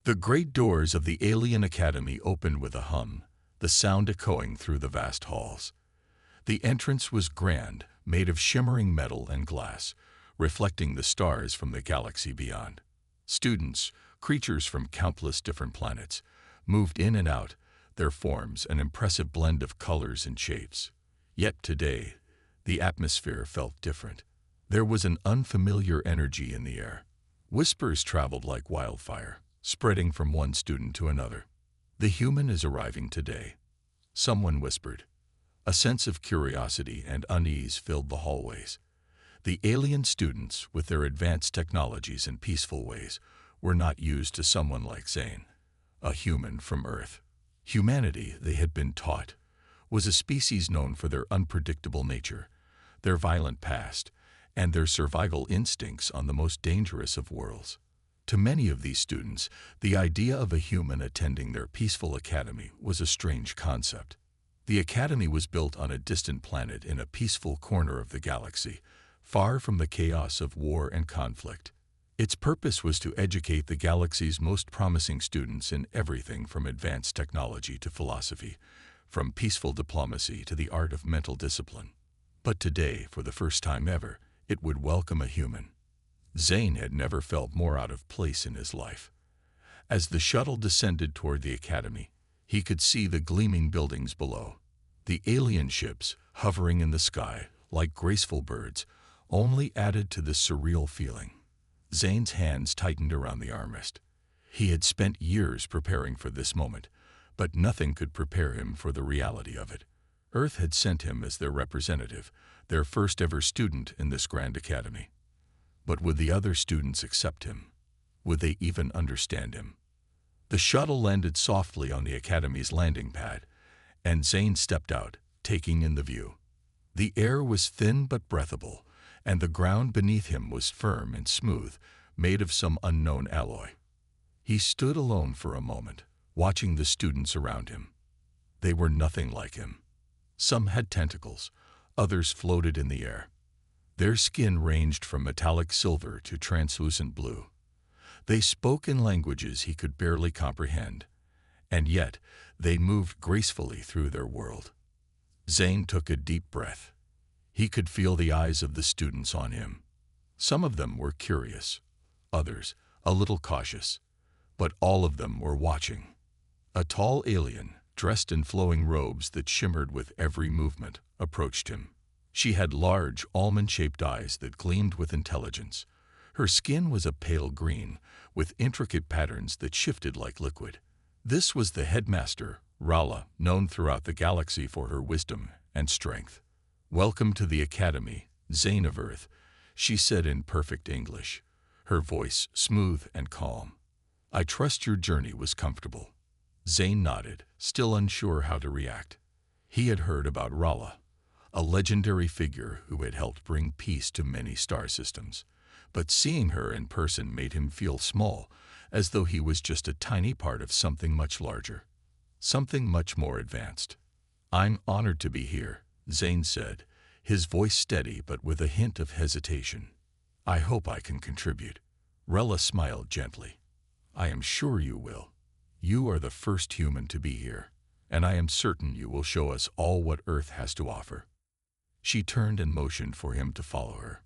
The great doors of the Alien Academy opened with a hum, the sound echoing through the vast halls. The entrance was grand, made of shimmering metal and glass, reflecting the stars from the galaxy beyond. Students, creatures from countless different planets, moved in and out, their forms an impressive blend of colors and shapes. Yet today, the atmosphere felt different. There was an unfamiliar energy in the air. Whispers traveled like wildfire, spreading from one student to another. "The human is arriving today," someone whispered. A sense of curiosity and unease filled the hallways. The alien students, with their advanced technologies and peaceful ways, were not used to someone like Zane, a human from Earth. Humanity, they had been taught, was a species known for their unpredictable nature, their violent past, and their survival instincts on the most dangerous of worlds. To many of these students, the idea of a human attending their peaceful academy was a strange concept. The academy was built on a distant planet in a peaceful corner of the galaxy, far from the chaos of war and conflict. Its purpose was to educate the galaxy's most promising students in everything from advanced technology to philosophy, from peaceful diplomacy to the art of mental discipline. But today, for the first time ever, it would welcome a human. Zane had never felt more out of place in his life. As the shuttle descended toward the academy, he could see the gleaming buildings below. The alien ships, hovering in the sky like graceful birds, only added to this surreal feeling. Zane's hands tightened around the armrest. He had spent years preparing for this moment, but nothing could prepare him for the reality of it. Earth had sent him as their representative, their first ever student in this grand academy. But would the other students accept him? Would they even understand him? The shuttle landed softly on the academy's landing pad, and Zane stepped out, taking in the view. The air was thin but breathable, and the ground beneath him was firm and smooth, made of some unknown alloy. He stood alone for a moment, watching the students around him. They were nothing like him. Some had tentacles, others floated in the air. Their skin ranged from metallic silver to translucent blue. They spoke in languages he could barely comprehend, and yet they moved gracefully through their world. Zane took a deep breath. He could feel the eyes of the students on him. Some of them were curious, others a little cautious, but all of them were watching. A tall alien, dressed in flowing robes that shimmered with every movement, approached him. She had large, almond-shaped eyes that gleamed with intelligence. Her skin was a pale green, with intricate patterns that shifted like liquid. This was the headmaster, Rala, known throughout the galaxy for her wisdom and strength. "Welcome to the Academy, Zane of Earth," she said in perfect English, her voice smooth and calm. "I trust your journey was comfortable." Zane nodded, still unsure how to react. He had heard about Rala, a legendary figure who had helped bring peace to many star systems. But seeing her in person made him feel small, as though he was just a tiny part of something much larger, something much more advanced. "I'm honored to be here," Zane said, his voice steady but with a hint of hesitation. "I hope I can contribute." Rella smiled gently. "I am sure you will. You are the first human to be here, and I am certain you will show us all what Earth has to offer." She turned and motioned for him to follow her.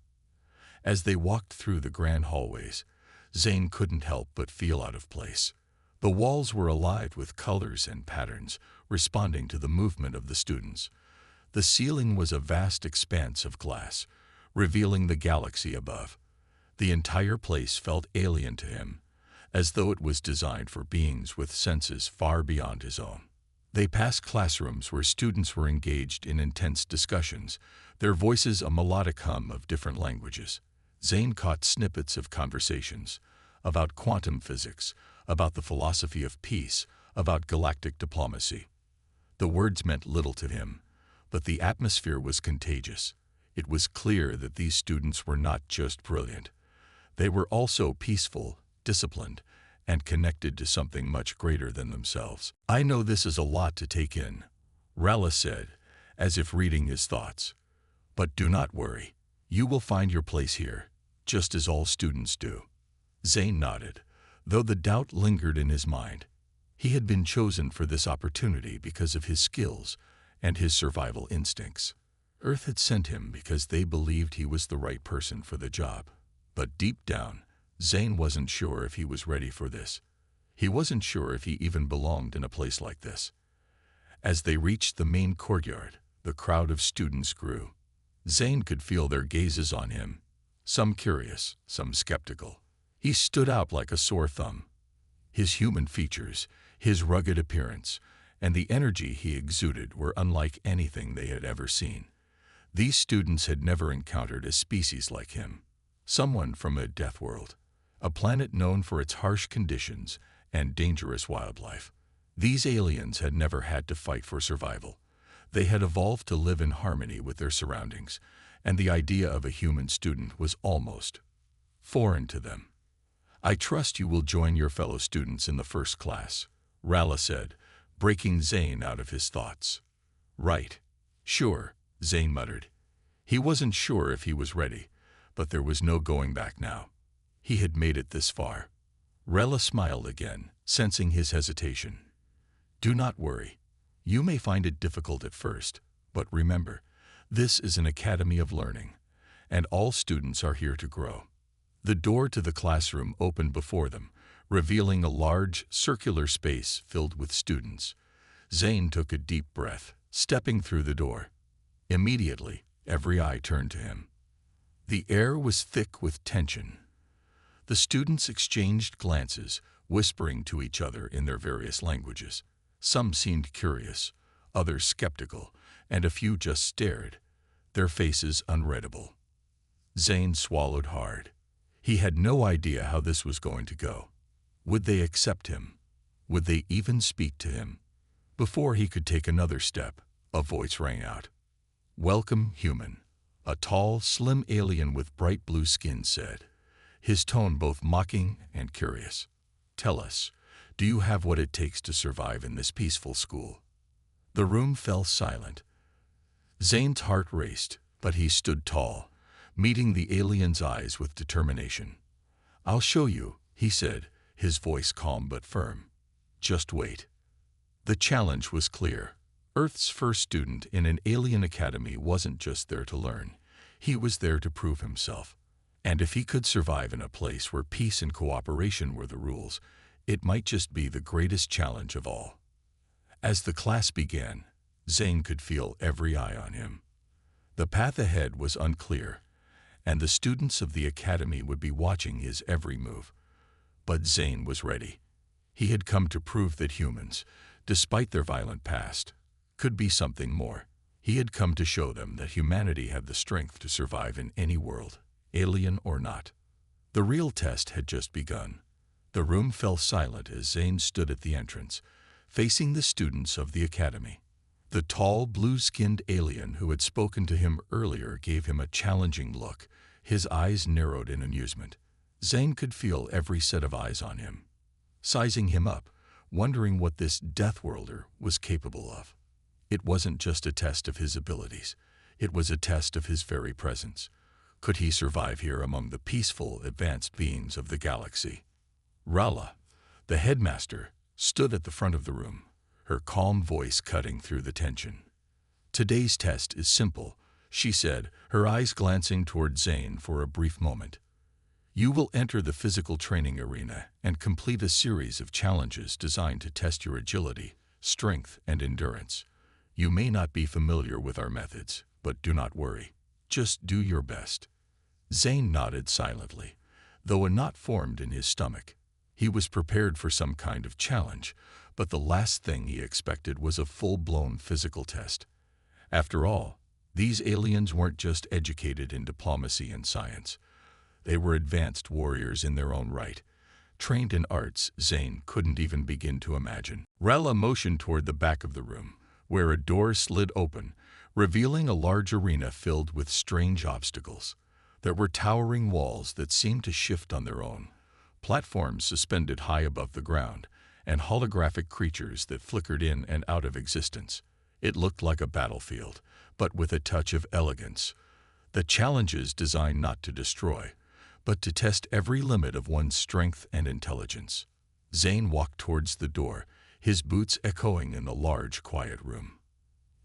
As they walked through the grand hallways, Zane couldn't help but feel out of place. The walls were alive with colors and patterns, responding to the movement of the students. The ceiling was a vast expanse of glass, revealing the galaxy above. The entire place felt alien to him, as though it was designed for beings with senses far beyond his own. They passed classrooms where students were engaged in intense discussions, their voices a melodic hum of different languages. Zane caught snippets of conversations about quantum physics, about the philosophy of peace, about galactic diplomacy. The words meant little to him, but the atmosphere was contagious. It was clear that these students were not just brilliant. They were also peaceful, disciplined, and connected to something much greater than themselves. "I know this is a lot to take in," Rala said, as if reading his thoughts. "But do not worry. You will find your place here, just as all students do." Zane nodded, Though the doubt lingered in his mind, he had been chosen for this opportunity because of his skills and his survival instincts. Earth had sent him because they believed he was the right person for the job. But deep down, Zane wasn't sure if he was ready for this. He wasn't sure if he even belonged in a place like this. As they reached the main courtyard, the crowd of students grew. Zane could feel their gazes on him, some curious, some skeptical. He stood out like a sore thumb. His human features, his rugged appearance, and the energy he exuded were unlike anything they had ever seen. These students had never encountered a species like him, someone from a death world, a planet known for its harsh conditions and dangerous wildlife. These aliens had never had to fight for survival. They had evolved to live in harmony with their surroundings, and the idea of a human student was almost foreign to them. "I trust you will join your fellow students in the first class," Rala said, breaking Zane out of his thoughts. "Right. Sure," Zane muttered. He wasn't sure if he was ready, but there was no going back now. He had made it this far. Rella smiled again, sensing his hesitation. "Do not worry. You may find it difficult at first, but remember, this is an academy of learning, and all students are here to grow." The door to the classroom opened before them, revealing a large, circular space filled with students. Zane took a deep breath, stepping through the door. Immediately, every eye turned to him. The air was thick with tension. The students exchanged glances, whispering to each other in their various languages. Some seemed curious, others skeptical, and a few just stared, their faces unreadable. Zane swallowed hard. He had no idea how this was going to go. Would they accept him? Would they even speak to him? Before he could take another step, a voice rang out. "Welcome, human," a tall, slim alien with bright blue skin said, his tone both mocking and curious. "Tell us, do you have what it takes to survive in this peaceful school?" The room fell silent. Zane's heart raced, but he stood tall, meeting the alien's eyes with determination. "I'll show you," he said, his voice calm but firm. "Just wait." The challenge was clear. Earth's first student in an alien academy wasn't just there to learn. He was there to prove himself. And if he could survive in a place where peace and cooperation were the rules, it might just be the greatest challenge of all. As the class began, Zane could feel every eye on him. The path ahead was unclear, and the students of the academy would be watching his every move. But Zane was ready. He had come to prove that humans, despite their violent past, could be something more. He had come to show them that humanity had the strength to survive in any world, alien or not. The real test had just begun. The room fell silent as Zane stood at the entrance, facing the students of the academy. The tall, blue-skinned alien who had spoken to him earlier gave him a challenging look, his eyes narrowed in amusement. Zane could feel every set of eyes on him, sizing him up, wondering what this Deathworlder was capable of. It wasn't just a test of his abilities. It was a test of his very presence. Could he survive here among the peaceful, advanced beings of the galaxy? Rala, the headmaster, stood at the front of the room, her calm voice cutting through the tension. "Today's test is simple," she said, her eyes glancing toward Zane for a brief moment. "You will enter the physical training arena and complete a series of challenges designed to test your agility, strength, and endurance. You may not be familiar with our methods, but do not worry. Just do your best." Zane nodded silently, though a knot formed in his stomach. He was prepared for some kind of challenge, but the last thing he expected was a full-blown physical test. After all, these aliens weren't just educated in diplomacy and science. They were advanced warriors in their own right, trained in arts Zane couldn't even begin to imagine. Rella motioned toward the back of the room, where a door slid open, revealing a large arena filled with strange obstacles. There were towering walls that seemed to shift on their own, platforms suspended high above the ground, and holographic creatures that flickered in and out of existence. It looked like a battlefield, but with a touch of elegance. The challenges designed not to destroy, but to test every limit of one's strength and intelligence. Zane walked towards the door, his boots echoing in the large, quiet room.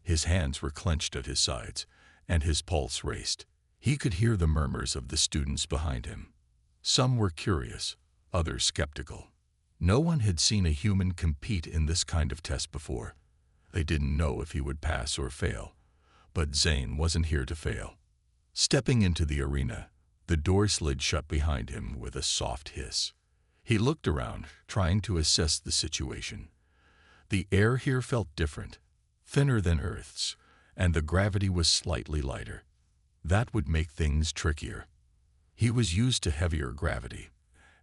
His hands were clenched at his sides, and his pulse raced. He could hear the murmurs of the students behind him. Some were curious, others skeptical. No one had seen a human compete in this kind of test before. They didn't know if he would pass or fail. But Zane wasn't here to fail. Stepping into the arena, the door slid shut behind him with a soft hiss. He looked around, trying to assess the situation. The air here felt different, thinner than Earth's, and the gravity was slightly lighter. That would make things trickier. He was used to heavier gravity,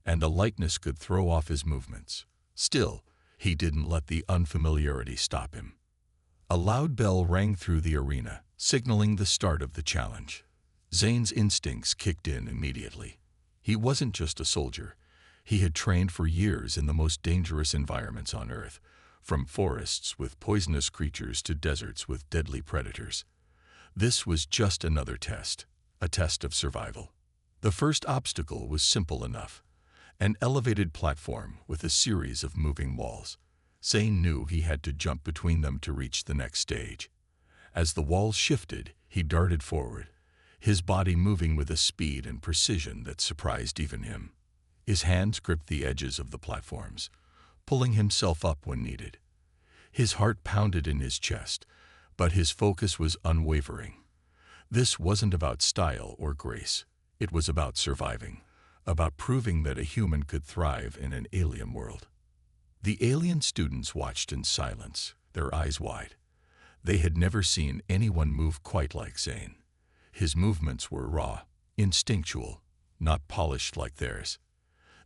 and the lightness could throw off his movements. Still, he didn't let the unfamiliarity stop him. A loud bell rang through the arena, signaling the start of the challenge. Zane's instincts kicked in immediately. He wasn't just a soldier. He had trained for years in the most dangerous environments on Earth, from forests with poisonous creatures to deserts with deadly predators. This was just another test, a test of survival. The first obstacle was simple enough, an elevated platform with a series of moving walls. Zane knew he had to jump between them to reach the next stage. As the walls shifted, he darted forward, his body moving with a speed and precision that surprised even him. His hands gripped the edges of the platforms, pulling himself up when needed. His heart pounded in his chest, but his focus was unwavering. This wasn't about style or grace. It was about surviving, about proving that a human could thrive in an alien world. The alien students watched in silence, their eyes wide. They had never seen anyone move quite like Zane. His movements were raw, instinctual, not polished like theirs.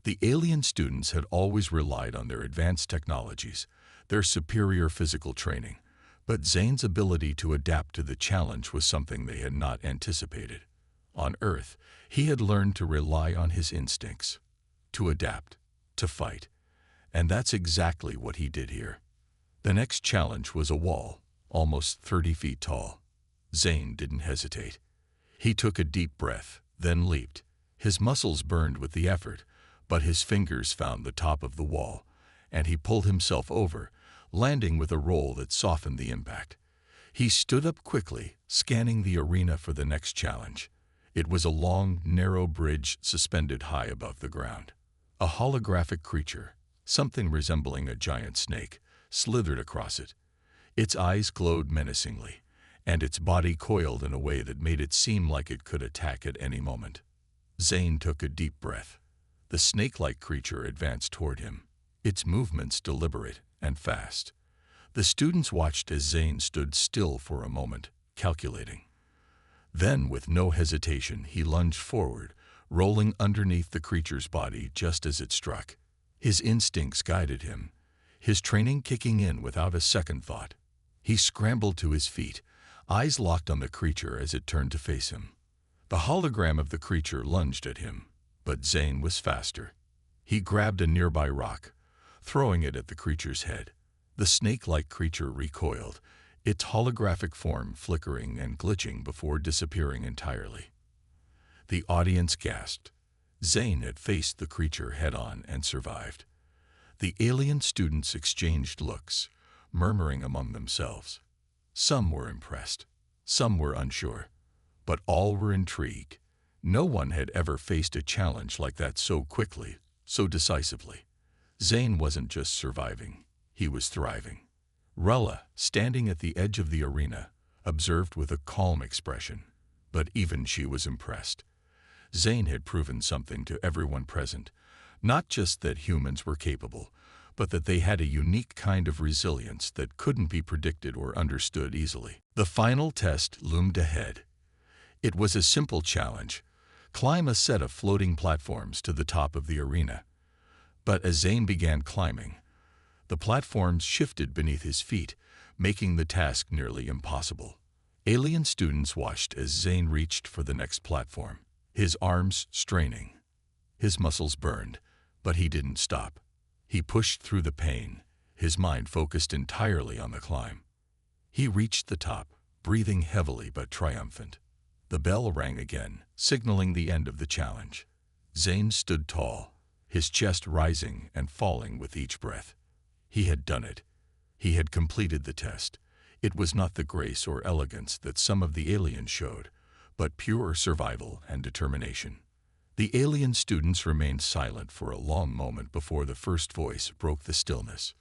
The alien students had always relied on their advanced technologies, their superior physical training, but Zane's ability to adapt to the challenge was something they had not anticipated. On Earth, he had learned to rely on his instincts, to adapt, to fight, and that's exactly what he did here. The next challenge was a wall, almost 30 feet tall. Zane didn't hesitate. He took a deep breath, then leaped. His muscles burned with the effort, but his fingers found the top of the wall, and he pulled himself over, landing with a roll that softened the impact. He stood up quickly, scanning the arena for the next challenge. It was a long, narrow bridge suspended high above the ground. A holographic creature, something resembling a giant snake, slithered across it. Its eyes glowed menacingly, and its body coiled in a way that made it seem like it could attack at any moment. Zane took a deep breath. The snake-like creature advanced toward him, its movements deliberate and fast. The students watched as Zane stood still for a moment, calculating. Then, with no hesitation, he lunged forward, rolling underneath the creature's body just as it struck. His instincts guided him, his training kicking in without a second thought. He scrambled to his feet, eyes locked on the creature as it turned to face him. The hologram of the creature lunged at him, but Zane was faster. He grabbed a nearby rock, throwing it at the creature's head. The snake-like creature recoiled, its holographic form flickering and glitching before disappearing entirely. The audience gasped. Zane had faced the creature head-on and survived. The alien students exchanged looks, murmuring among themselves. Some were impressed, some were unsure, but all were intrigued. No one had ever faced a challenge like that so quickly, so decisively. Zane wasn't just surviving, he was thriving. Rella, standing at the edge of the arena, observed with a calm expression, but even she was impressed. Zane had proven something to everyone present, not just that humans were capable, but that they had a unique kind of resilience that couldn't be predicted or understood easily. The final test loomed ahead. It was a simple challenge: climb a set of floating platforms to the top of the arena. But as Zane began climbing, the platforms shifted beneath his feet, making the task nearly impossible. Alien students watched as Zane reached for the next platform, his arms straining. His muscles burned, but he didn't stop. He pushed through the pain, his mind focused entirely on the climb. He reached the top, breathing heavily but triumphant. The bell rang again, signaling the end of the challenge. Zane stood tall, his chest rising and falling with each breath. He had done it. He had completed the test. It was not the grace or elegance that some of the aliens showed, but pure survival and determination. The alien students remained silent for a long moment before the first voice broke the stillness.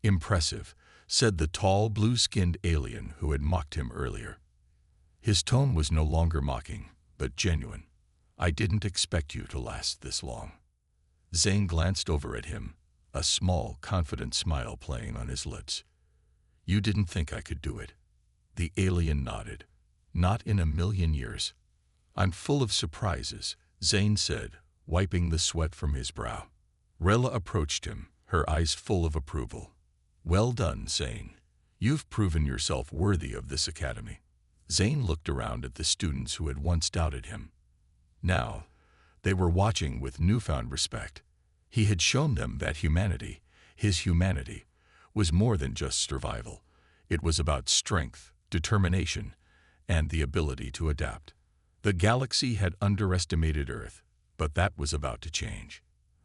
"Impressive," said the tall, blue-skinned alien who had mocked him earlier. His tone was no longer mocking, but genuine. "I didn't expect you to last this long." Zane glanced over at him, a small, confident smile playing on his lips. "You didn't think I could do it?" The alien nodded. "Not in a million years." "I'm full of surprises," Zane said, wiping the sweat from his brow. Rella approached him, her eyes full of approval. "Well done, Zane. You've proven yourself worthy of this academy." Zane looked around at the students who had once doubted him. Now, they were watching with newfound respect. He had shown them that humanity, his humanity, was more than just survival. It was about strength, determination, and the ability to adapt. The galaxy had underestimated Earth, but that was about to change.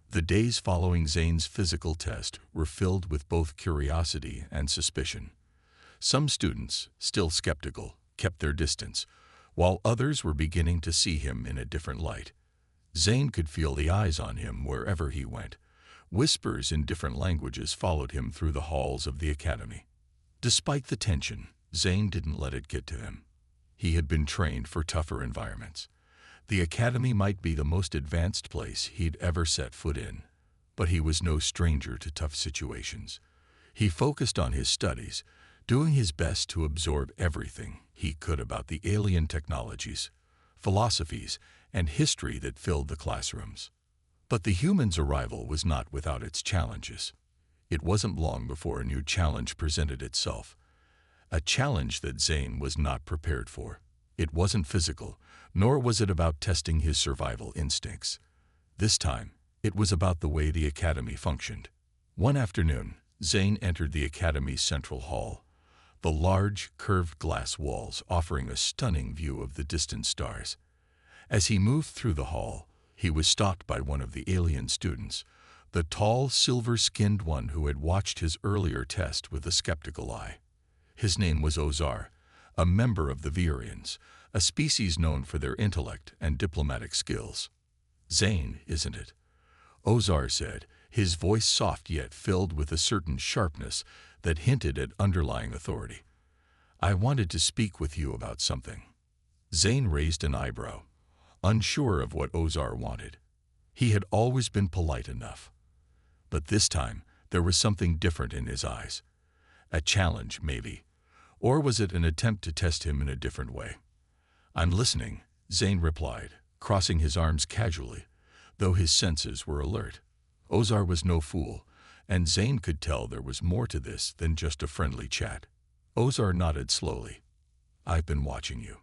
The days following Zane's physical test were filled with both curiosity and suspicion. Some students, still skeptical, kept their distance, while others were beginning to see him in a different light. Zane could feel the eyes on him wherever he went. Whispers in different languages followed him through the halls of the academy. Despite the tension, Zane didn't let it get to him. He had been trained for tougher environments. The academy might be the most advanced place he'd ever set foot in, but he was no stranger to tough situations. He focused on his studies, doing his best to absorb everything he could about the alien technologies, philosophies, and history that filled the classrooms. But the humans' arrival was not without its challenges. It wasn't long before a new challenge presented itself, a challenge that Zane was not prepared for. It wasn't physical, nor was it about testing his survival instincts. This time, it was about the way the academy functioned. One afternoon, Zane entered the academy's central hall, the large, curved glass walls offering a stunning view of the distant stars. As he moved through the hall, he was stopped by one of the alien students, the tall, silver-skinned one who had watched his earlier test with a skeptical eye. His name was Ozar, a member of the Virians, a species known for their intellect and diplomatic skills. "Zane, isn't it?" Ozar said, his voice soft yet filled with a certain sharpness that hinted at underlying authority. "I wanted to speak with you about something." Zane raised an eyebrow, unsure of what Ozar wanted. He had always been polite enough. But this time, there was something different in his eyes. A challenge, maybe. Or was it an attempt to test him in a different way? "I'm listening," Zane replied, crossing his arms casually, though his senses were alert. Ozar was no fool, and Zane could tell there was more to this than just a friendly chat. Ozar nodded slowly. "I've been watching you.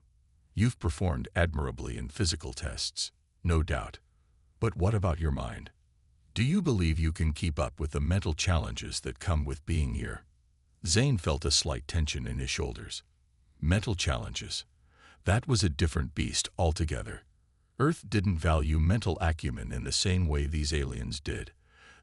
You've performed admirably in physical tests, no doubt. But what about your mind? Do you believe you can keep up with the mental challenges that come with being here?" Zane felt a slight tension in his shoulders. Mental challenges. That was a different beast altogether. Earth didn't value mental acumen in the same way these aliens did.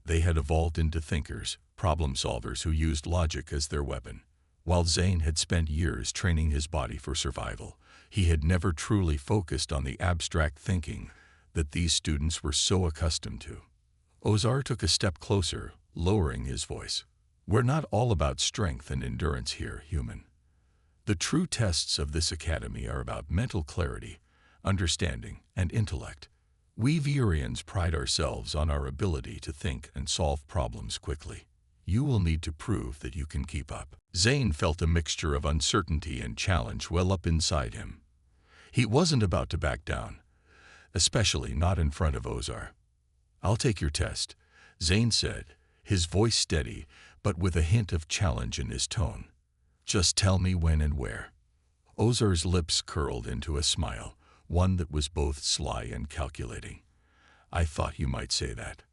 They had evolved into thinkers, problem solvers who used logic as their weapon. While Zane had spent years training his body for survival, he had never truly focused on the abstract thinking that these students were so accustomed to. Ozar took a step closer, lowering his voice. "We're not all about strength and endurance here, human. The true tests of this academy are about mental clarity, understanding, and intellect. We Virians pride ourselves on our ability to think and solve problems quickly. You will need to prove that you can keep up." Zane felt a mixture of uncertainty and challenge well up inside him. He wasn't about to back down, especially not in front of Ozar. "I'll take your test," Zane said, his voice steady, but with a hint of challenge in his tone. "Just tell me when and where." Ozar's lips curled into a smile, one that was both sly and calculating. "I thought you might say that."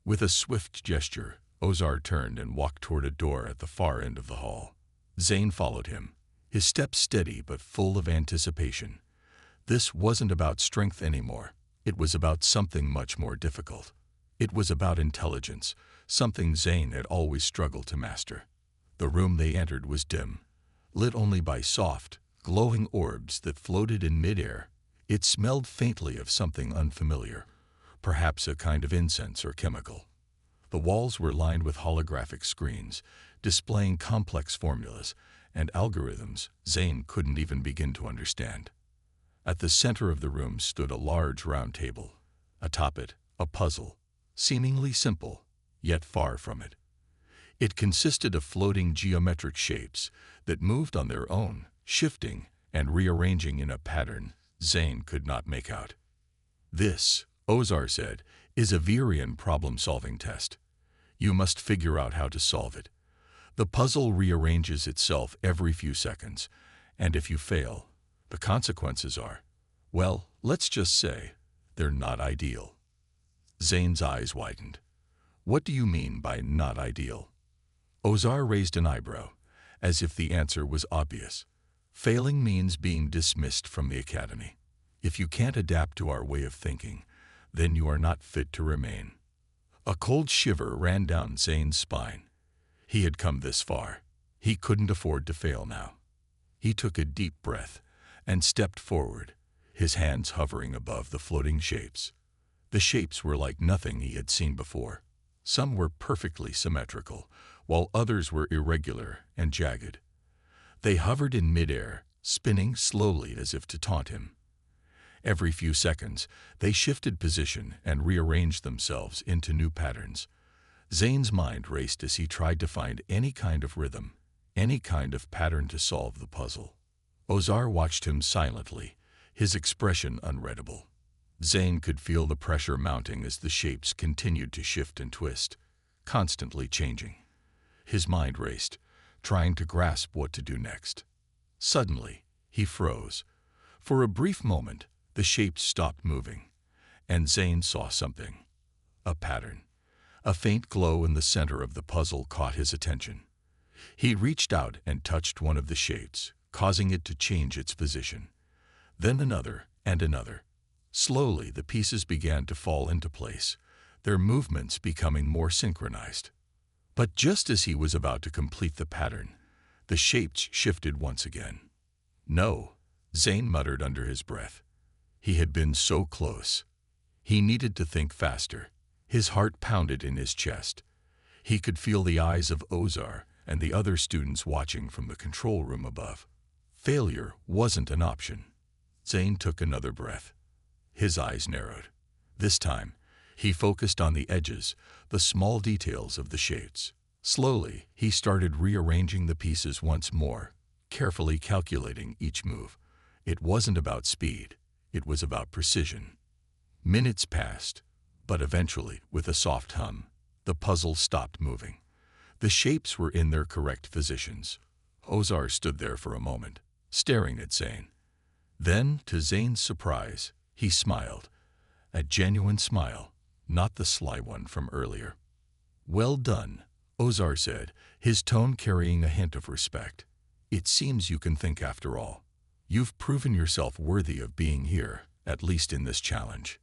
With a swift gesture, Ozar turned and walked toward a door at the far end of the hall. Zane followed him, his steps steady but full of anticipation. This wasn't about strength anymore. It was about something much more difficult. It was about intelligence, something Zane had always struggled to master. The room they entered was dim, lit only by soft, glowing orbs that floated in midair. It smelled faintly of something unfamiliar, perhaps a kind of incense or chemical. The walls were lined with holographic screens, displaying complex formulas and algorithms Zane couldn't even begin to understand. At the center of the room stood a large round table. Atop it, a puzzle, seemingly simple, yet far from it. It consisted of floating geometric shapes that moved on their own, shifting and rearranging in a pattern Zane could not make out. "This," Ozar said, "is a Virian problem-solving test. You must figure out how to solve it. The puzzle rearranges itself every few seconds, and if you fail, the consequences are, well, let's just say, they're not ideal." Zane's eyes widened. "What do you mean by not ideal?" Ozar raised an eyebrow, as if the answer was obvious. "Failing means being dismissed from the academy. If you can't adapt to our way of thinking, then you are not fit to remain." A cold shiver ran down Zane's spine. He had come this far. He couldn't afford to fail now. He took a deep breath and stepped forward, his hands hovering above the floating shapes. The shapes were like nothing he had seen before. Some were perfectly symmetrical, while others were irregular and jagged. They hovered in midair, spinning slowly as if to taunt him. Every few seconds, they shifted position and rearranged themselves into new patterns. Zane's mind raced as he tried to find any kind of rhythm, any kind of pattern to solve the puzzle. Ozar watched him silently, his expression unreadable. Zane could feel the pressure mounting as the shapes continued to shift and twist, constantly changing. His mind raced, trying to grasp what to do next. Suddenly, he froze. For a brief moment, the shapes stopped moving, and Zane saw something. A pattern. A faint glow in the center of the puzzle caught his attention. He reached out and touched one of the shapes, causing it to change its position. Then another and another. Slowly, the pieces began to fall into place, their movements becoming more synchronized. But just as he was about to complete the pattern, the shapes shifted once again. "No," Zane muttered under his breath. He had been so close. He needed to think faster. His heart pounded in his chest. He could feel the eyes of Ozar and the other students watching from the control room above. Failure wasn't an option. Zane took another breath. His eyes narrowed. This time, he focused on the edges, the small details of the shapes. Slowly, he started rearranging the pieces once more, carefully calculating each move. It wasn't about speed. It was about precision. Minutes passed, but eventually, with a soft hum, the puzzle stopped moving. The shapes were in their correct positions. Ozar stood there for a moment, staring at Zane. Then, to Zane's surprise, he smiled. A genuine smile, not the sly one from earlier. "Well done," Ozar said, his tone carrying a hint of respect. "It seems you can think after all. You've proven yourself worthy of being here, at least in this challenge."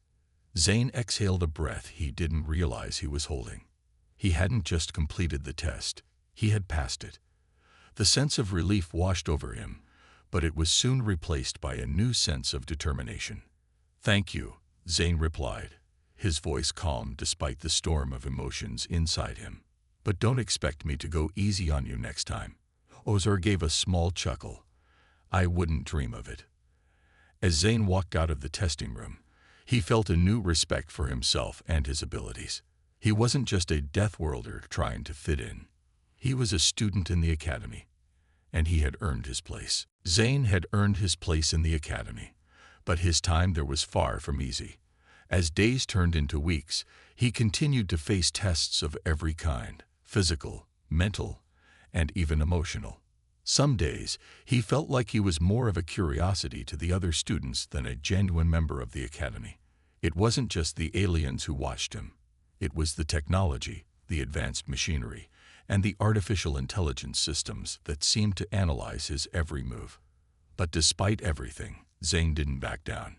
Zane exhaled a breath he didn't realize he was holding. He hadn't just completed the test, he had passed it. The sense of relief washed over him, but it was soon replaced by a new sense of determination. "Thank you," Zane replied, his voice calm despite the storm of emotions inside him. "But don't expect me to go easy on you next time." Ozar gave a small chuckle. "I wouldn't dream of it." As Zane walked out of the testing room, he felt a new respect for himself and his abilities. He wasn't just a Death Worlder trying to fit in. He was a student in the academy, and he had earned his place. Zane had earned his place in the academy, but his time there was far from easy. As days turned into weeks, he continued to face tests of every kind, physical, mental, and even emotional. Some days, he felt like he was more of a curiosity to the other students than a genuine member of the academy. It wasn't just the aliens who watched him. It was the technology, the advanced machinery, and the artificial intelligence systems that seemed to analyze his every move. But despite everything, Zane didn't back down.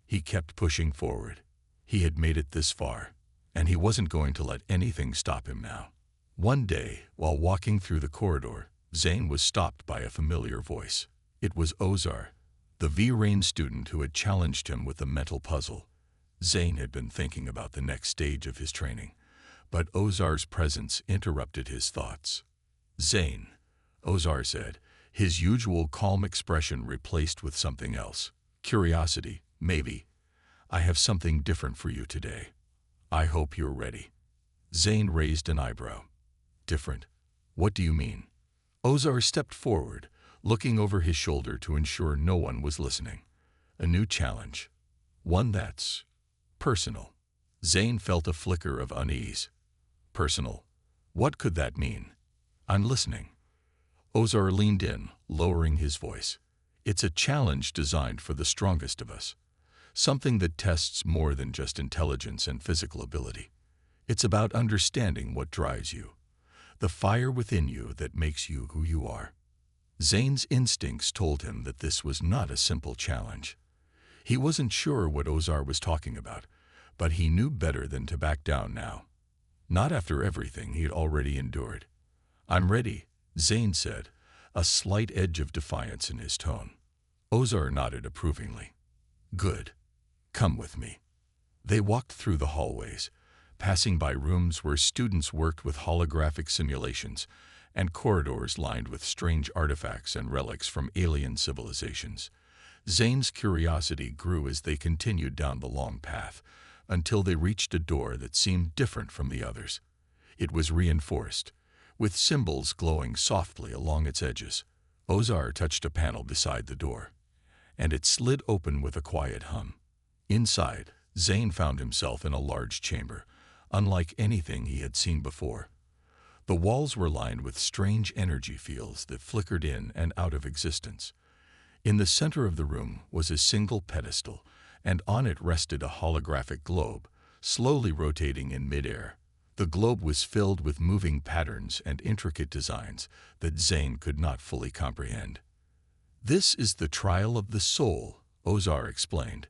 He kept pushing forward. He had made it this far, and he wasn't going to let anything stop him now. One day, while walking through the corridor, Zane was stopped by a familiar voice. It was Ozar, the V-Rain student who had challenged him with a mental puzzle. Zane had been thinking about the next stage of his training, but Ozar's presence interrupted his thoughts. "Zane," Ozar said, his usual calm expression replaced with something else. "Curiosity, maybe. I have something different for you today. I hope you're ready." Zane raised an eyebrow. "Different? What do you mean?" Ozar stepped forward, looking over his shoulder to ensure no one was listening. "A new challenge. One that's personal." Zane felt a flicker of unease. "Personal? What could that mean?" "I'm listening." Ozar leaned in, lowering his voice. "It's a challenge designed for the strongest of us. Something that tests more than just intelligence and physical ability. It's about understanding what drives you, the fire within you that makes you who you are." Zane's instincts told him that this was not a simple challenge. He wasn't sure what Ozar was talking about, but he knew better than to back down now. Not after everything he'd already endured. "I'm ready," Zane said, a slight edge of defiance in his tone. Ozar nodded approvingly. "Good. Come with me." They walked through the hallways, passing by rooms where students worked with holographic simulations and corridors lined with strange artifacts and relics from alien civilizations. Zane's curiosity grew as they continued down the long path, until they reached a door that seemed different from the others. It was reinforced, with symbols glowing softly along its edges. Ozar touched a panel beside the door, and it slid open with a quiet hum. Inside, Zane found himself in a large chamber, unlike anything he had seen before. The walls were lined with strange energy fields that flickered in and out of existence. In the center of the room was a single pedestal, and on it rested a holographic globe, slowly rotating in midair. The globe was filled with moving patterns and intricate designs that Zane could not fully comprehend. "This is the trial of the soul," Ozar explained.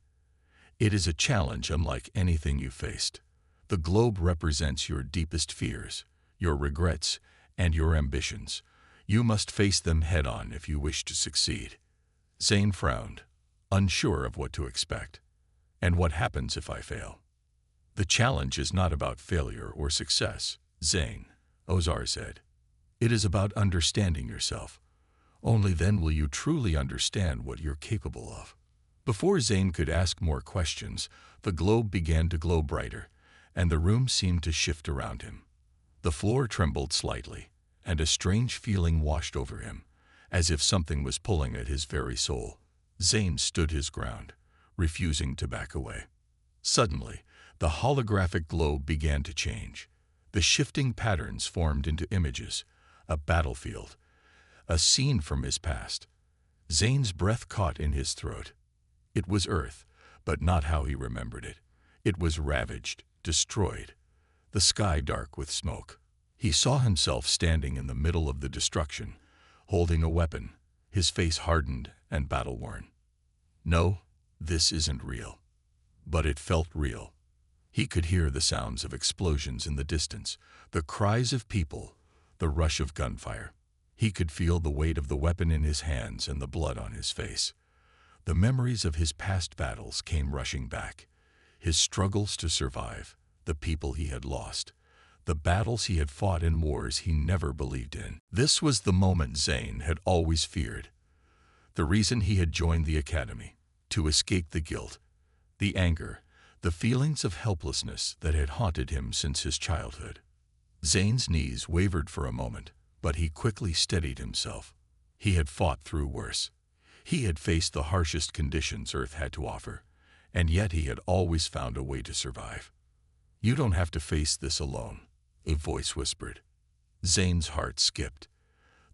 "It is a challenge unlike anything you faced. The globe represents your deepest fears, your regrets, and your ambitions. You must face them head-on if you wish to succeed." Zane frowned, unsure of what to expect. "And what happens if I fail?" "The challenge is not about failure or success, Zane," Ozar said. "It is about understanding yourself. Only then will you truly understand what you're capable of." Before Zane could ask more questions, the globe began to glow brighter, and the room seemed to shift around him. The floor trembled slightly, and a strange feeling washed over him, as if something was pulling at his very soul. Zane stood his ground, refusing to back away. Suddenly, the holographic globe began to change. The shifting patterns formed into images, a battlefield, a scene from his past. Zane's breath caught in his throat. It was Earth, but not how he remembered it. It was ravaged, destroyed, the sky dark with smoke. He saw himself standing in the middle of the destruction, holding a weapon, his face hardened and battle-worn. No, this isn't real. But it felt real. He could hear the sounds of explosions in the distance, the cries of people, the rush of gunfire. He could feel the weight of the weapon in his hands and the blood on his face. The memories of his past battles came rushing back. His struggles to survive, the people he had lost, the battles he had fought in wars he never believed in. This was the moment Zane had always feared. The reason he had joined the academy, to escape the guilt, the anger, the feelings of helplessness that had haunted him since his childhood. Zane's knees wavered for a moment, but he quickly steadied himself. He had fought through worse. He had faced the harshest conditions Earth had to offer, and yet he had always found a way to survive. "You don't have to face this alone," a voice whispered. Zane's heart skipped.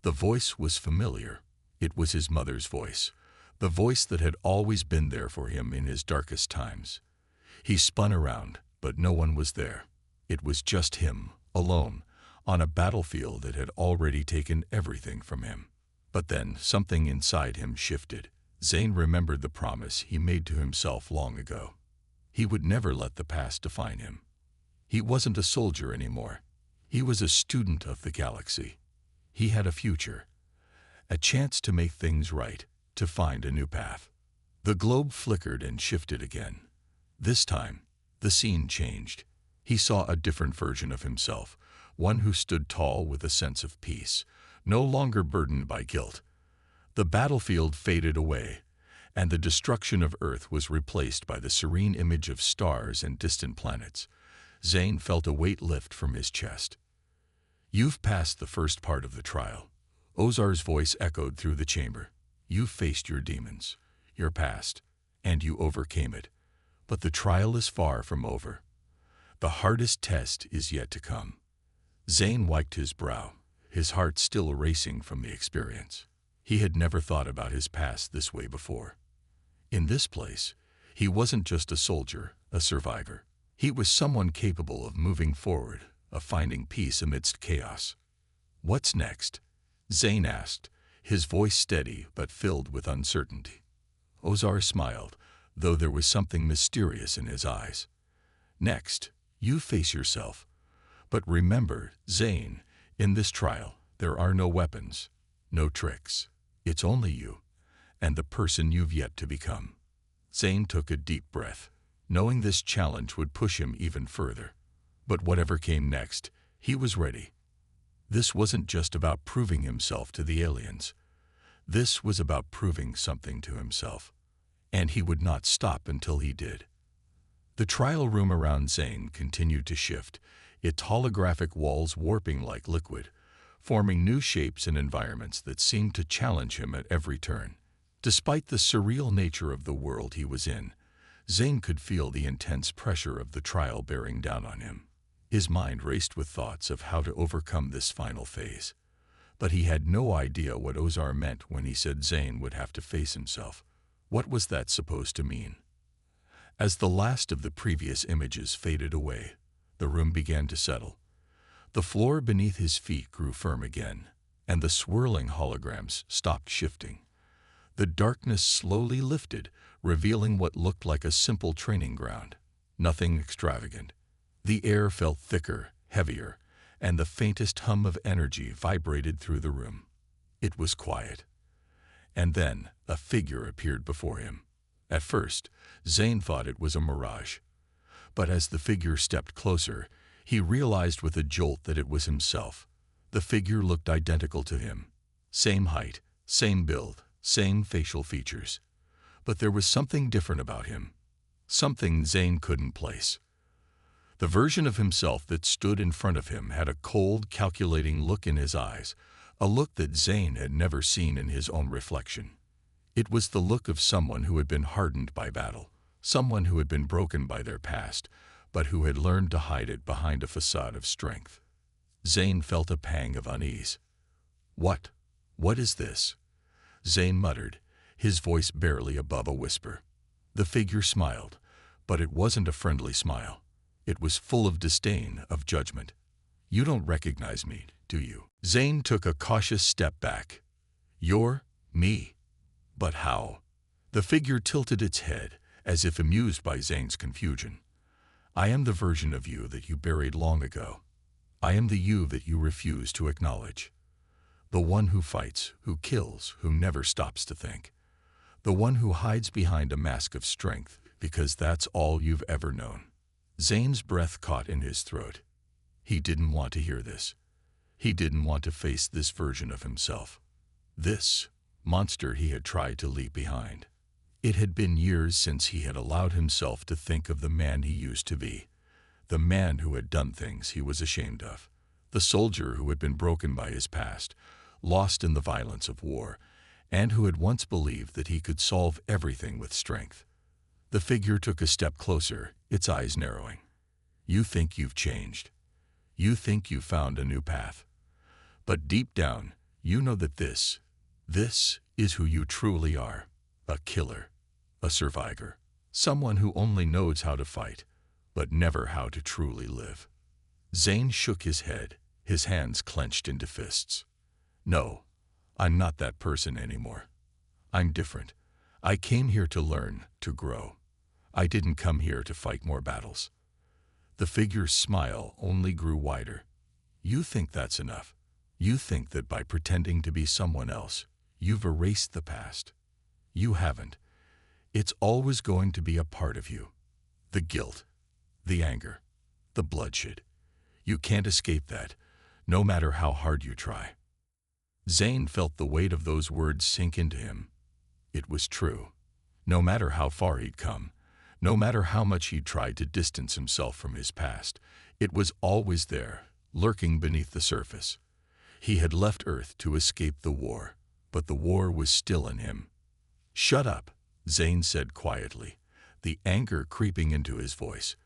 The voice was familiar. It was his mother's voice, the voice that had always been there for him in his darkest times. He spun around, but no one was there. It was just him, alone, on a battlefield that had already taken everything from him. But then something inside him shifted. Zane remembered the promise he made to himself long ago. He would never let the past define him. He wasn't a soldier anymore. He was a student of the galaxy. He had a future, a chance to make things right, to find a new path. The globe flickered and shifted again. This time, the scene changed. He saw a different version of himself, one who stood tall with a sense of peace, no longer burdened by guilt. The battlefield faded away, and the destruction of Earth was replaced by the serene image of stars and distant planets. Zane felt a weight lift from his chest. "You've passed the first part of the trial." Ozar's voice echoed through the chamber. "You've faced your demons, your past, and you overcame it. But the trial is far from over. The hardest test is yet to come." Zane wiped his brow, his heart still racing from the experience. He had never thought about his past this way before. In this place, he wasn't just a soldier, a survivor. He was someone capable of moving forward, of finding peace amidst chaos. "What's next?" Zane asked, his voice steady but filled with uncertainty. Ozar smiled, though there was something mysterious in his eyes. "Next, you face yourself. But remember, Zane, in this trial, there are no weapons, no tricks. It's only you, and the person you've yet to become." Zane took a deep breath, knowing this challenge would push him even further. But whatever came next, he was ready. This wasn't just about proving himself to the aliens. This was about proving something to himself. And he would not stop until he did. The trial room around Zane continued to shift, its holographic walls warping like liquid, forming new shapes and environments that seemed to challenge him at every turn. Despite the surreal nature of the world he was in, Zane could feel the intense pressure of the trial bearing down on him. His mind raced with thoughts of how to overcome this final phase. But he had no idea what Ozar meant when he said Zane would have to face himself. What was that supposed to mean? As the last of the previous images faded away, the room began to settle. The floor beneath his feet grew firm again, and the swirling holograms stopped shifting. The darkness slowly lifted, revealing what looked like a simple training ground. Nothing extravagant. The air felt thicker, heavier, and the faintest hum of energy vibrated through the room. It was quiet. And then a figure appeared before him. At first, Zane thought it was a mirage. But as the figure stepped closer, he realized with a jolt that it was himself. The figure looked identical to him. Same height, same build, same facial features. But there was something different about him. Something Zane couldn't place. The version of himself that stood in front of him had a cold, calculating look in his eyes, a look that Zane had never seen in his own reflection. It was the look of someone who had been hardened by battle, someone who had been broken by their past, but who had learned to hide it behind a facade of strength. Zane felt a pang of unease. What is this?" Zane muttered, his voice barely above a whisper. The figure smiled, but it wasn't a friendly smile. It was full of disdain, of judgment. "You don't recognize me, do you?" Zane took a cautious step back. "You're me? But how?" The figure tilted its head, as if amused by Zane's confusion. "I am the version of you that you buried long ago. I am the you that you refuse to acknowledge. The one who fights, who kills, who never stops to think. The one who hides behind a mask of strength, because that's all you've ever known." Zane's breath caught in his throat. He didn't want to hear this. He didn't want to face this version of himself. This monster he had tried to leave behind. It had been years since he had allowed himself to think of the man he used to be. The man who had done things he was ashamed of. The soldier who had been broken by his past, lost in the violence of war, and who had once believed that he could solve everything with strength. The figure took a step closer, its eyes narrowing. "You think you've changed. You think you've found a new path. But deep down, you know that this is who you truly are. A killer, a survivor, someone who only knows how to fight, but never how to truly live." Zane shook his head, his hands clenched into fists. "No, I'm not that person anymore. I'm different. I came here to learn, to grow. I didn't come here to fight more battles." The figure's smile only grew wider. You think that's enough. You think that by pretending to be someone else, you've erased the past. You haven't. It's always going to be a part of you. The guilt, the anger, the bloodshed. You can't escape that, no matter how hard you try. Zane felt the weight of those words sink into him. It was true. No matter how far he'd come, no matter how much he'd tried to distance himself from his past, it was always there, lurking beneath the surface. He had left Earth to escape the war, but the war was still in him. "Shut up," Zane said quietly, the anger creeping into his voice.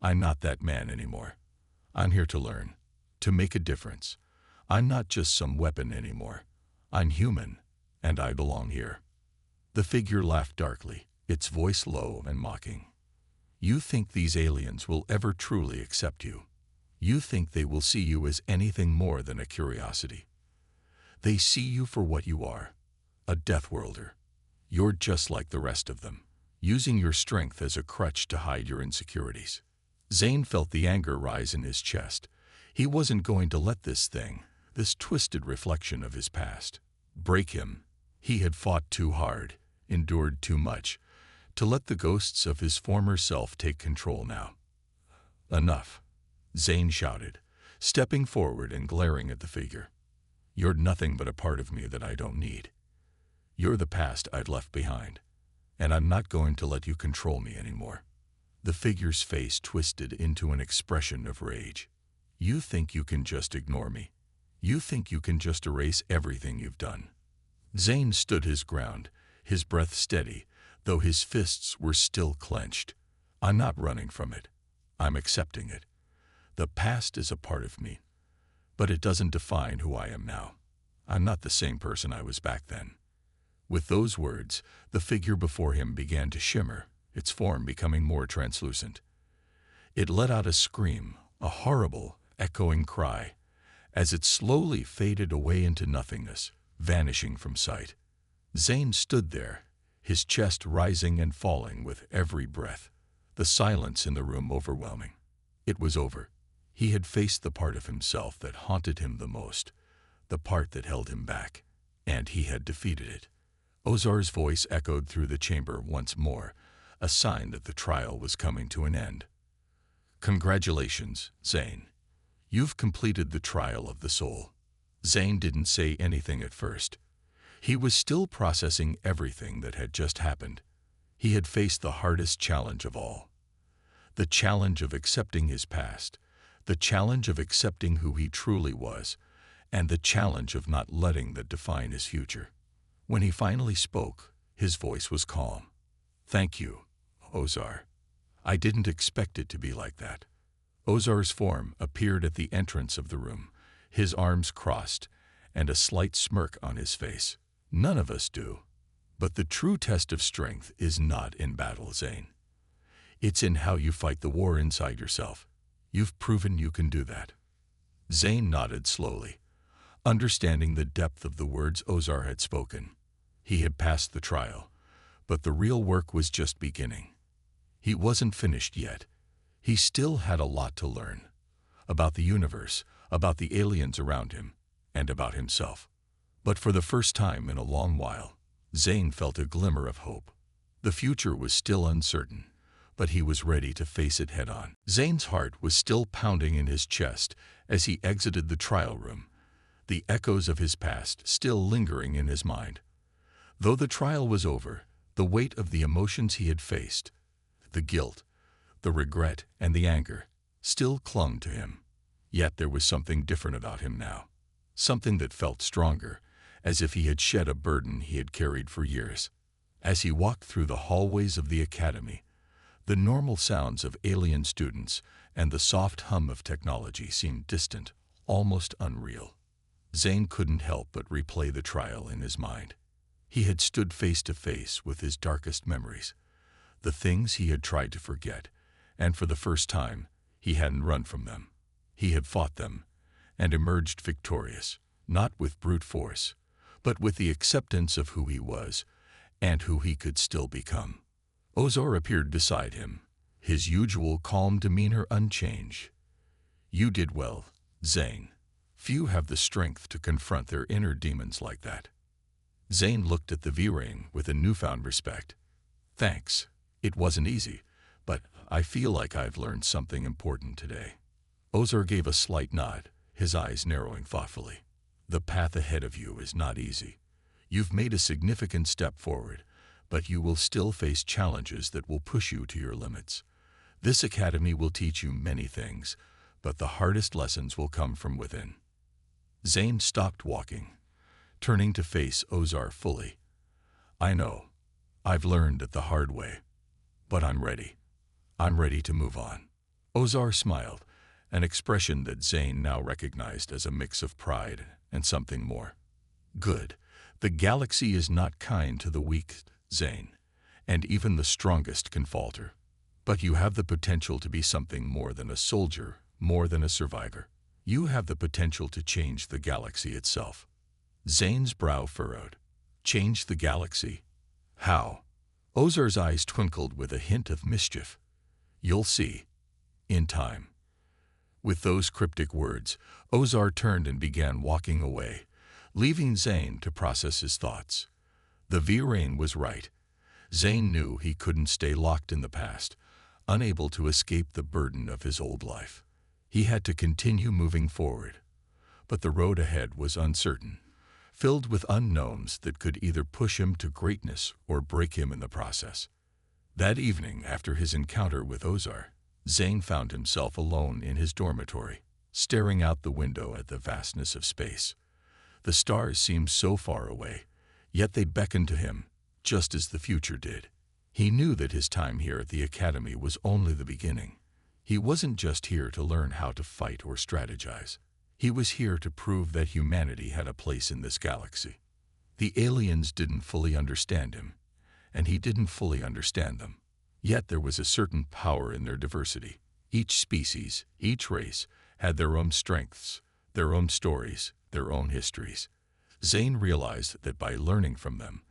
"I'm not that man anymore. I'm here to learn, to make a difference. I'm not just some weapon anymore. I'm human, and I belong here." The figure laughed darkly, its voice low and mocking. "You think these aliens will ever truly accept you? You think they will see you as anything more than a curiosity? They see you for what you are, a death-worlder. You're just like the rest of them, using your strength as a crutch to hide your insecurities." Zane felt the anger rise in his chest. He wasn't going to let this thing, this twisted reflection of his past, break him. He had fought too hard, endured too much, to let the ghosts of his former self take control now. "Enough," Zane shouted, stepping forward and glaring at the figure. "You're nothing but a part of me that I don't need. You're the past I'd left behind, and I'm not going to let you control me anymore." The figure's face twisted into an expression of rage. "You think you can just ignore me? You think you can just erase everything you've done?" Zane stood his ground, his breath steady, though his fists were still clenched. "I'm not running from it. I'm accepting it. The past is a part of me, but it doesn't define who I am now. I'm not the same person I was back then." With those words, the figure before him began to shimmer, its form becoming more translucent. It let out a scream, a horrible, echoing cry, as it slowly faded away into nothingness, vanishing from sight. Zane stood there, his chest rising and falling with every breath, the silence in the room overwhelming. It was over. He had faced the part of himself that haunted him the most, the part that held him back, and he had defeated it. Ozar's voice echoed through the chamber once more, a sign that the trial was coming to an end. "Congratulations, Zane. You've completed the trial of the soul." Zane didn't say anything at first. He was still processing everything that had just happened. He had faced the hardest challenge of all. The challenge of accepting his past, the challenge of accepting who he truly was, and the challenge of not letting that define his future. When he finally spoke, his voice was calm. "Thank you, Ozar. I didn't expect it to be like that." Ozar's form appeared at the entrance of the room, his arms crossed, and a slight smirk on his face. "None of us do. But the true test of strength is not in battle, Zane. It's in how you fight the war inside yourself. You've proven you can do that." Zane nodded slowly, understanding the depth of the words Ozar had spoken. He had passed the trial, but the real work was just beginning. He wasn't finished yet. He still had a lot to learn. About the universe, about the aliens around him, and about himself. But for the first time in a long while, Zane felt a glimmer of hope. The future was still uncertain, but he was ready to face it head-on. Zane's heart was still pounding in his chest as he exited the trial room, the echoes of his past still lingering in his mind. Though the trial was over, the weight of the emotions he had faced, the guilt, the regret, and the anger, still clung to him. Yet there was something different about him now, something that felt stronger, as if he had shed a burden he had carried for years. As he walked through the hallways of the academy, the normal sounds of alien students and the soft hum of technology seemed distant, almost unreal. Zane couldn't help but replay the trial in his mind. He had stood face to face with his darkest memories, the things he had tried to forget, and for the first time, he hadn't run from them. He had fought them, and emerged victorious, not with brute force, but with the acceptance of who he was, and who he could still become. Ozar appeared beside him, his usual calm demeanor unchanged. "You did well, Zane. Few have the strength to confront their inner demons like that." Zane looked at the V-Rain with a newfound respect. "Thanks. It wasn't easy, but I feel like I've learned something important today." Ozar gave a slight nod, his eyes narrowing thoughtfully. "The path ahead of you is not easy. You've made a significant step forward, but you will still face challenges that will push you to your limits. This academy will teach you many things, but the hardest lessons will come from within." Zane stopped walking, turning to face Ozar fully. "I know. I've learned it the hard way. But I'm ready. I'm ready to move on." Ozar smiled, an expression that Zane now recognized as a mix of pride and something more. "Good. The galaxy is not kind to the weak, Zane, and even the strongest can falter. But you have the potential to be something more than a soldier, more than a survivor. You have the potential to change the galaxy itself." Zane's brow furrowed. "Change the galaxy? How?" Ozar's eyes twinkled with a hint of mischief. "You'll see. In time." With those cryptic words, Ozar turned and began walking away, leaving Zane to process his thoughts. The V-Rain was right. Zane knew he couldn't stay locked in the past, unable to escape the burden of his old life. He had to continue moving forward. But the road ahead was uncertain, filled with unknowns that could either push him to greatness or break him in the process. That evening, after his encounter with Ozar, Zane found himself alone in his dormitory, staring out the window at the vastness of space. The stars seemed so far away, yet they beckoned to him, just as the future did. He knew that his time here at the academy was only the beginning. He wasn't just here to learn how to fight or strategize. He was here to prove that humanity had a place in this galaxy. The aliens didn't fully understand him, and he didn't fully understand them. Yet there was a certain power in their diversity. Each species, each race, had their own strengths, their own stories, their own histories. Zane realized that by learning from them,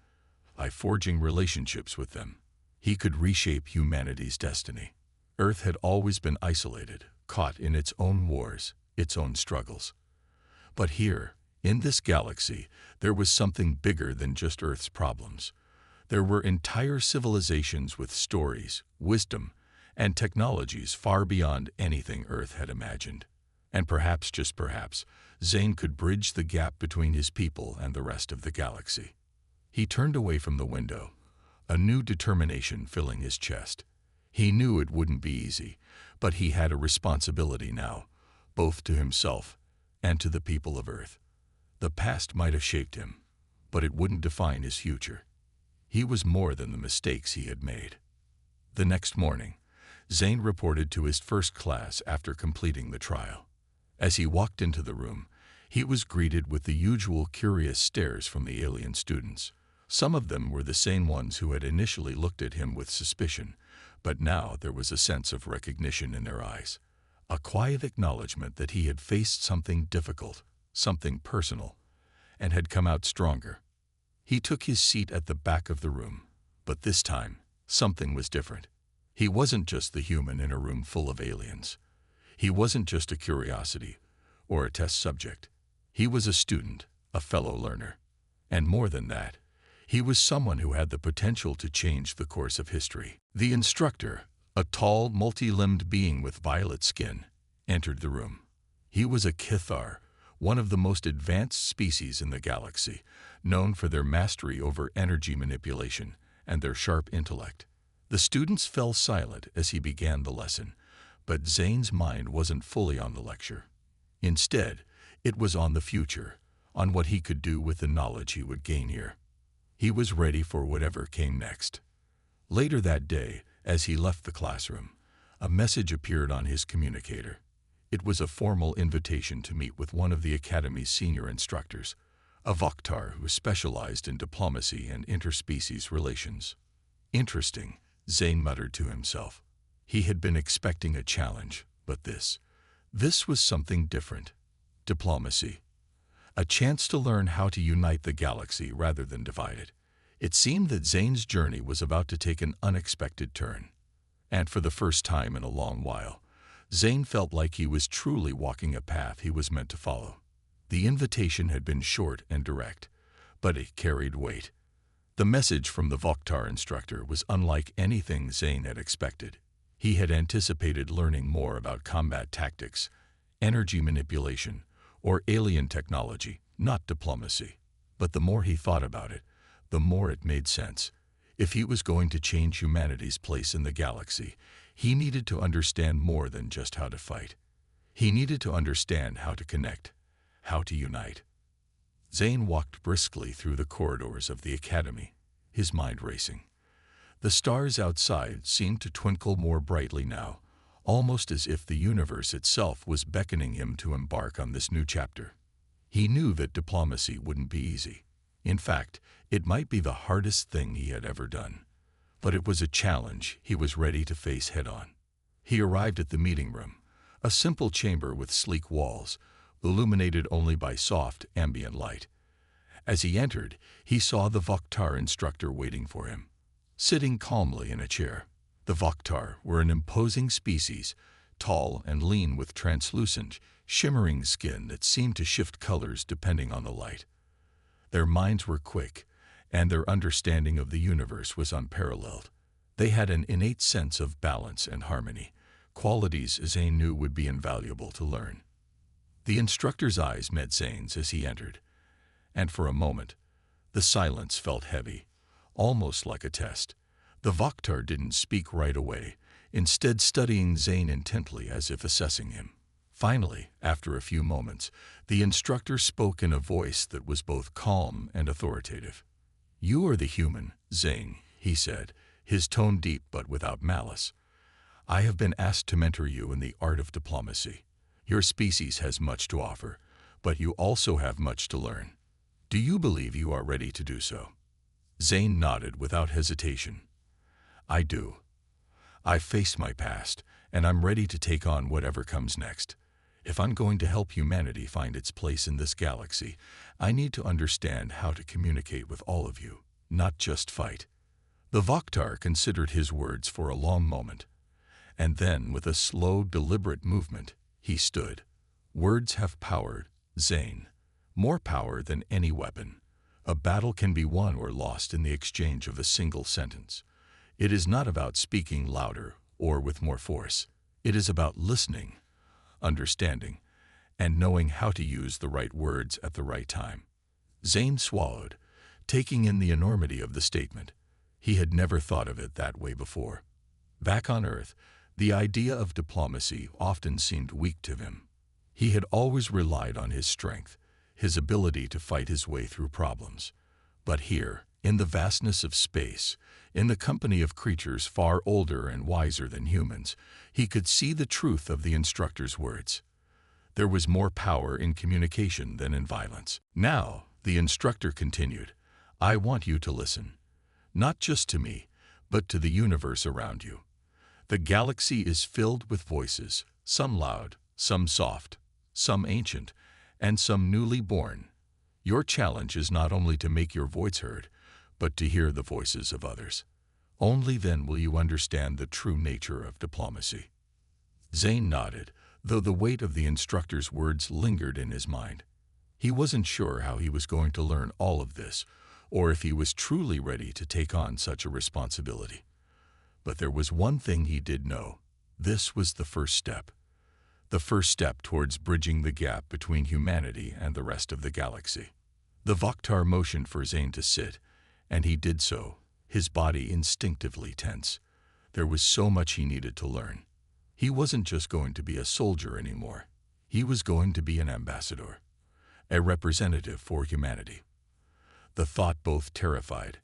by forging relationships with them, he could reshape humanity's destiny. Earth had always been isolated, caught in its own wars, its own struggles. But here, in this galaxy, there was something bigger than just Earth's problems. There were entire civilizations with stories, wisdom, and technologies far beyond anything Earth had imagined. And perhaps, just perhaps, Zane could bridge the gap between his people and the rest of the galaxy. He turned away from the window, a new determination filling his chest. He knew it wouldn't be easy, but he had a responsibility now, both to himself and to the people of Earth. The past might have shaped him, but it wouldn't define his future. He was more than the mistakes he had made. The next morning, Zane reported to his first class after completing the trial. As he walked into the room, he was greeted with the usual curious stares from the alien students. Some of them were the same ones who had initially looked at him with suspicion, but now there was a sense of recognition in their eyes, a quiet acknowledgement that he had faced something difficult, something personal, and had come out stronger. He took his seat at the back of the room, but this time, something was different. He wasn't just the human in a room full of aliens. He wasn't just a curiosity or a test subject. He was a student, a fellow learner. And more than that, he was someone who had the potential to change the course of history. The instructor, a tall, multi-limbed being with violet skin, entered the room. He was a Kithar, one of the most advanced species in the galaxy, known for their mastery over energy manipulation and their sharp intellect. The students fell silent as he began the lesson, but Zane's mind wasn't fully on the lecture. Instead, it was on the future, on what he could do with the knowledge he would gain here. He was ready for whatever came next. Later that day, as he left the classroom, a message appeared on his communicator. It was a formal invitation to meet with one of the Academy's senior instructors, a Vokhtar who specialized in diplomacy and interspecies relations. Interesting, Zane muttered to himself. He had been expecting a challenge, but this was something different. Diplomacy. A chance to learn how to unite the galaxy rather than divide it. It seemed that Zane's journey was about to take an unexpected turn. And for the first time in a long while, Zane felt like he was truly walking a path he was meant to follow. The invitation had been short and direct, but it carried weight. The message from the Vokhtar instructor was unlike anything Zane had expected. He had anticipated learning more about combat tactics, energy manipulation, or alien technology, not diplomacy. But the more he thought about it, the more it made sense. If he was going to change humanity's place in the galaxy, he needed to understand more than just how to fight. He needed to understand how to connect, how to unite. Zane walked briskly through the corridors of the academy, his mind racing. The stars outside seemed to twinkle more brightly now, almost as if the universe itself was beckoning him to embark on this new chapter. He knew that diplomacy wouldn't be easy. In fact, it might be the hardest thing he had ever done. But it was a challenge he was ready to face head-on. He arrived at the meeting room, a simple chamber with sleek walls, illuminated only by soft, ambient light. As he entered, he saw the Vokhtar instructor waiting for him, sitting calmly in a chair. The Vokhtar were an imposing species, tall and lean with translucent, shimmering skin that seemed to shift colors depending on the light. Their minds were quick, and their understanding of the universe was unparalleled. They had an innate sense of balance and harmony, qualities Zane knew would be invaluable to learn. The instructor's eyes met Zane's as he entered, and for a moment, the silence felt heavy, almost like a test. The Vokhtar didn't speak right away, instead studying Zane intently as if assessing him. Finally, after a few moments, the instructor spoke in a voice that was both calm and authoritative. "You are the human, Zane," he said, his tone deep but without malice. "I have been asked to mentor you in the art of diplomacy. Your species has much to offer, but you also have much to learn. Do you believe you are ready to do so?" Zane nodded without hesitation. "I do. I've faced my past, and I'm ready to take on whatever comes next. If I'm going to help humanity find its place in this galaxy, I need to understand how to communicate with all of you, not just fight." The Vokhtar considered his words for a long moment, and then, with a slow, deliberate movement, he stood. "Words have power, Zane. More power than any weapon. A battle can be won or lost in the exchange of a single sentence. It is not about speaking louder or with more force. It is about listening, understanding, and knowing how to use the right words at the right time." Zane swallowed, taking in the enormity of the statement. He had never thought of it that way before. Back on Earth, the idea of diplomacy often seemed weak to him. He had always relied on his strength, his ability to fight his way through problems. But here, in the vastness of space, in the company of creatures far older and wiser than humans, he could see the truth of the instructor's words. There was more power in communication than in violence. "Now," the instructor continued, "I want you to listen. Not just to me, but to the universe around you. The galaxy is filled with voices, some loud, some soft, some ancient, and some newly born. Your challenge is not only to make your voice heard, but to hear the voices of others. Only then will you understand the true nature of diplomacy." Zane nodded, though the weight of the instructor's words lingered in his mind. He wasn't sure how he was going to learn all of this, or if he was truly ready to take on such a responsibility. But there was one thing he did know. This was the first step. The first step towards bridging the gap between humanity and the rest of the galaxy. The Vokhtar motioned for Zane to sit, and he did so, his body instinctively tense. There was so much he needed to learn. He wasn't just going to be a soldier anymore. He was going to be an ambassador, a representative for humanity. The thought both terrified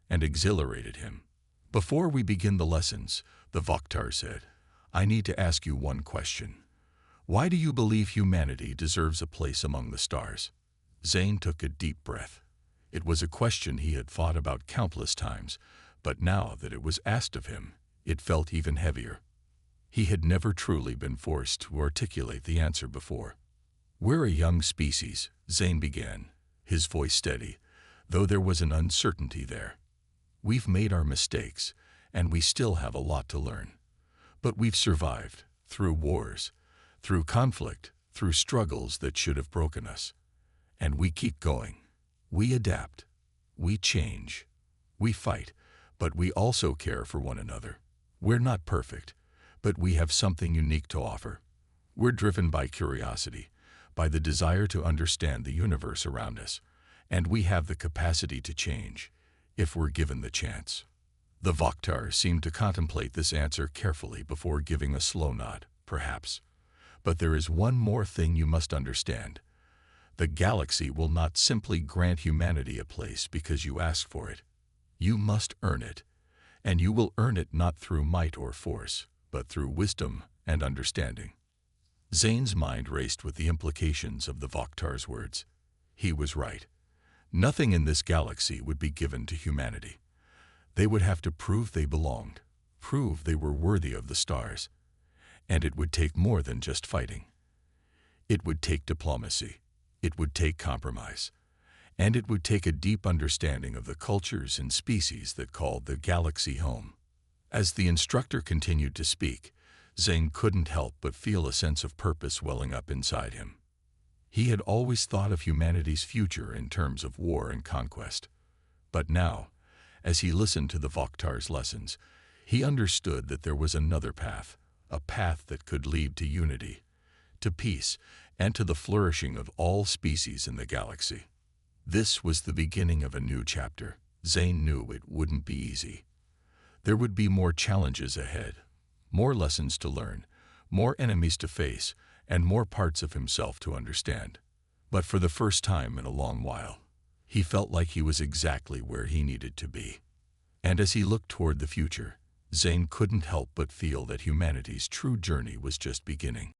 and exhilarated him. "Before we begin the lessons," the Vokhtar said, "I need to ask you one question. Why do you believe humanity deserves a place among the stars?" Zane took a deep breath. It was a question he had thought about countless times, but now that it was asked of him, it felt even heavier. He had never truly been forced to articulate the answer before. "We're a young species," Zane began, his voice steady, though there was an uncertainty there. "We've made our mistakes, and we still have a lot to learn. But we've survived, through wars, through conflict, through struggles that should have broken us. And we keep going. We adapt. We change. We fight, but we also care for one another. We're not perfect, but we have something unique to offer. We're driven by curiosity, by the desire to understand the universe around us, and we have the capacity to change, if we're given the chance. The Vakhtars seemed to contemplate this answer carefully before giving a slow nod, perhaps. But there is one more thing you must understand. The galaxy will not simply grant humanity a place because you ask for it. You must earn it, and you will earn it not through might or force, but through wisdom and understanding. Zane's mind raced with the implications of the Vakhtars' words. He was right. Nothing in this galaxy would be given to humanity. They would have to prove they belonged, prove they were worthy of the stars. And it would take more than just fighting. It would take diplomacy. It would take compromise. And it would take a deep understanding of the cultures and species that called the galaxy home. As the instructor continued to speak, Zane couldn't help but feel a sense of purpose welling up inside him. He had always thought of humanity's future in terms of war and conquest. But now, as he listened to the Vakhtars' lessons, he understood that there was another path, a path that could lead to unity, to peace, and to the flourishing of all species in the galaxy. This was the beginning of a new chapter. Zane knew it wouldn't be easy. There would be more challenges ahead, more lessons to learn, more enemies to face, and more parts of himself to understand. But for the first time in a long while, he felt like he was exactly where he needed to be. And as he looked toward the future, Zane couldn't help but feel that humanity's true journey was just beginning.